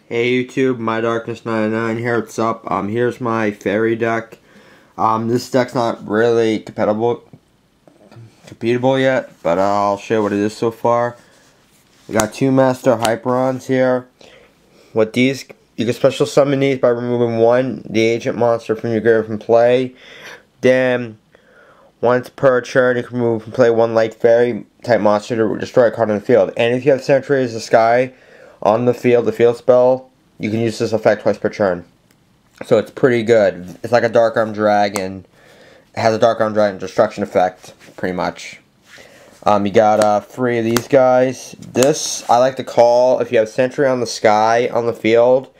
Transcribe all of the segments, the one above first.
Hey YouTube, My Darkness 99 here. What's up? Here's my fairy deck. This deck's not really compatible yet, but I'll show you what it is so far. We got two Master Hyperons here. With these, you can special summon these by removing the agent monster from your grave from play. Then, once per turn, you can remove from play one light fairy type monster to destroy a card on the field. And if you have Sentry as the Sky on the field spell, you can use this effect twice per turn. So it's pretty good. It's like a Dark Arm Dragon. It has a Dark Arm Dragon destruction effect, pretty much. You got 3 of these guys. This, I like to call, if you have Sentry on the Sky on the field,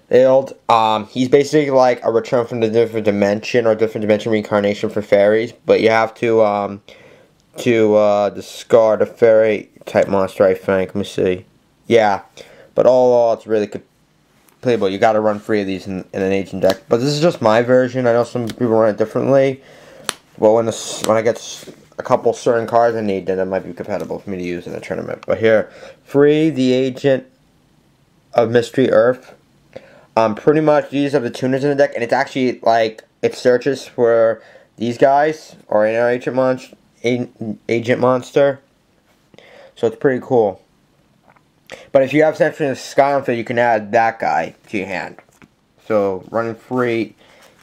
he's basically like a return from the different dimension or different dimension reincarnation for fairies, but you have to discard a fairy type monster, I think. Let me see. Yeah, but all it's really good playable. You got to run 3 of these in an agent deck. But this is just my version. I know some people run it differently. Well, when I get a couple certain cards I need, then it might be compatible for me to use in a tournament. But here, free the Agent of Mystery Earth. Pretty much these are the tuners in the deck, and it's actually like it searches for these guys or an agent monster. So it's pretty cool. But if you have Sentry in the Sky on field, you can add that guy to your hand. So running 3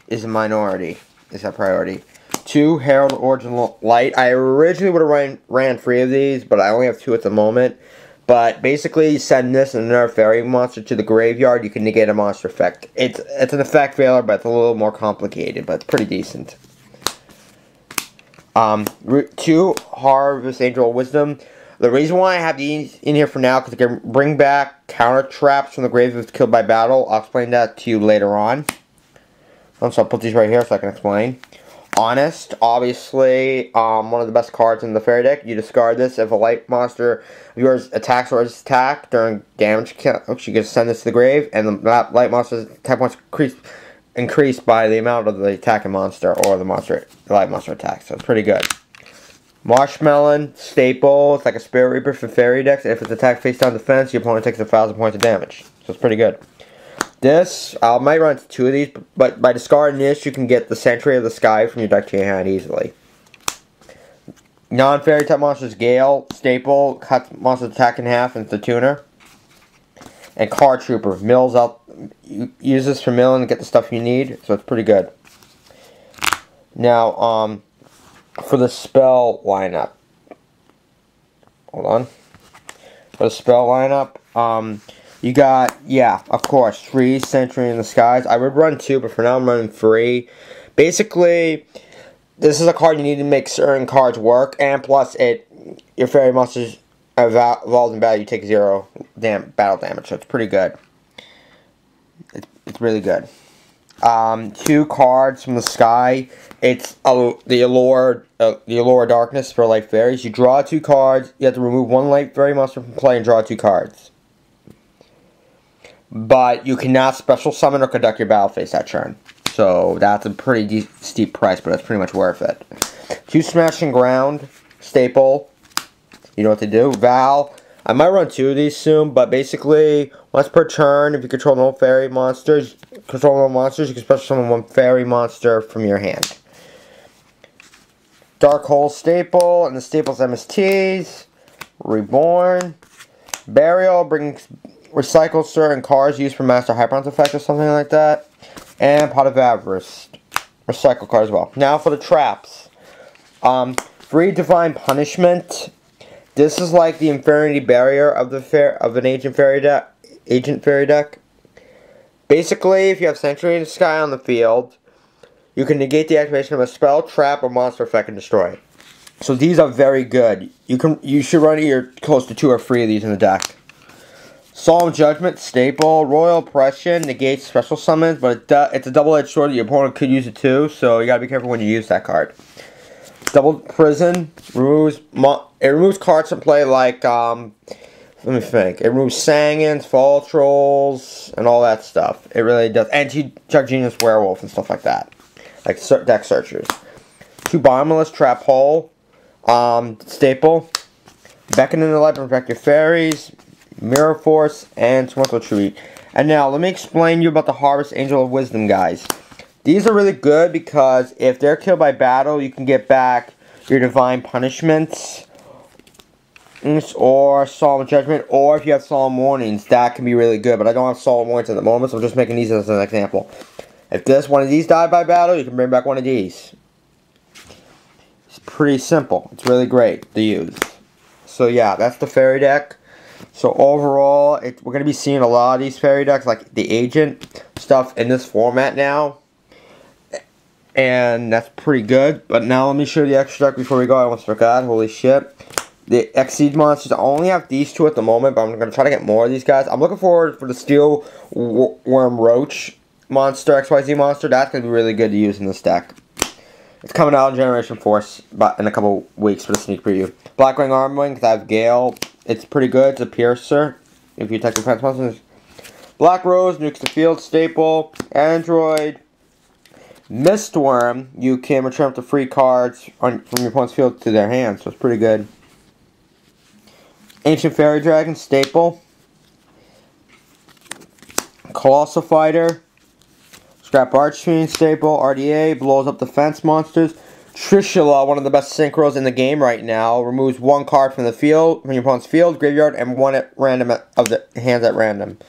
is a minority. Is a priority. 2 Herald Origin Light. I originally would have ran 3 of these, but I only have 2 at the moment. But basically, you send this and another fairy monster to the graveyard, you can negate a monster effect. It's an effect failure, but it's a little more complicated, but it's pretty decent. 2 Harvest Angel Wisdom. The reason why I have these in here for now, because I can bring back counter traps from the grave if killed by battle. I'll explain that to you later on. So I'll put these right here so I can explain. Honest, obviously, one of the best cards in the fairy deck. You discard this if a light monster of yours attacks or is attacked during damage count. You can send this to the grave, and the light monster's attack points increased by the amount of the attacking monster or the light monster attack. So it's pretty good. Marshmallow, staple. It's like a Spirit Reaper for fairy decks. If it's attacked face down defense, your opponent takes 1,000 points of damage. So it's pretty good. This, I might run 2 of these, but by discarding this, you can get the Sentry of the Sky from your deck to your hand easily. Non-fairy type monsters, Gale, staple, cuts monster's attack in half, and it's a tuner. And Card Trooper, mills out, use this for milling to get the stuff you need, so it's pretty good. Now, for the spell lineup, hold on. For the spell lineup, you got, yeah, of course, 3 Sentry in the Skies. I would run 2, but for now I'm running 3. Basically, this is a card you need to make certain cards work, and plus, your fairy monsters evolved in battle, you take 0 battle damage, so it's pretty good. It's really good. 2 cards from the Sky. It's the Allure Darkness for light fairies. You draw 2 cards. You have to remove 1 light fairy monster from play and draw 2 cards. But you cannot special summon or conduct your battle phase that turn. So that's a pretty steep price, but it's pretty much worth it. 2 Smashing Ground, staple. You know what to do. Val. I might run 2 of these soon, but basically, once per turn, if you control no fairy monsters, you can special summon 1 fairy monster from your hand. Dark Hole staple, and the staples MSTs. Reborn. Burial brings recycle certain cards used for Master Hyperons effect or something like that. And Pot of Avarice. Recycle card as well. Now for the traps. Free Divine Punishment. This is like the Infinity Barrier of an Agent Fairy deck. Basically, if you have Sentry in the Sky on the field, you can negate the activation of a spell, trap, or monster effect and destroy it. So these are very good. You should run either close to 2 or 3 of these in the deck. Solemn Judgment, staple. Royal Oppression negates special summons, but it's a double-edged sword that your opponent could use it too, so you gotta be careful when you use that card. Double Prison removes cards from play like let me think. It removes Sangins, Fall Trolls, and all that stuff. It really does. Anti-Chuck Genius Werewolf and stuff like that, like deck searchers. 2 Bottomless Trap Hole, staple. Beckon in the Light, protect your fairies. Mirror Force, and Twinkle Treat. And now, let me explain to you about the Harvest Angel of Wisdom, guys. These are really good because if they're killed by battle, you can get back your Divine Punishments, or Solemn Judgment, or if you have Solemn Warnings, that can be really good. But I don't have Solemn Warnings at the moment, so I'm just making these as an example. If one of these died by battle, you can bring back one of these. It's pretty simple. It's really great to use. So yeah, that's the fairy deck. So overall, we're going to be seeing a lot of these fairy decks, like the Agent stuff, in this format now. And that's pretty good. But now let me show you the extra deck before we go. I almost forgot. Holy shit. The Exceed monsters, I only have these two at the moment, but I'm going to try to get more of these guys. I'm looking forward for the Steel Worm Roach monster, XYZ monster. That's going to be really good to use in this deck. It's coming out in Generation Force in a couple weeks for the sneak preview. Blackwing Armwing, because I have Gale. It's pretty good. It's a Piercer. If you attack defense monsters. Black Rose, nukes the field. Staple. Android. Mistworm, you can return up to free cards from your opponent's field to their hand, so it's pretty good. Ancient Fairy Dragon, Staple. Colossal Fighter. Scrap Archfiend, Staple. RDA, blows up defense monsters. Trishula, one of the best synchros in the game right now, removes one card from the field, from your opponent's field, graveyard, and one at random of the hands at random.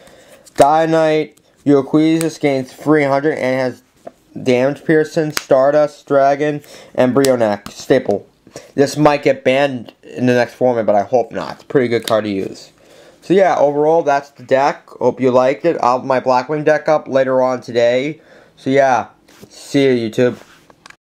Dianite, Euquesis gains 300 and has Damage Pearson, Stardust, Dragon, and Brionac, Staple. This might get banned in the next format, but I hope not. It's a pretty good card to use. So yeah, overall, that's the deck. Hope you liked it. I'll have my Blackwing deck up later on today. So yeah, see you, YouTube.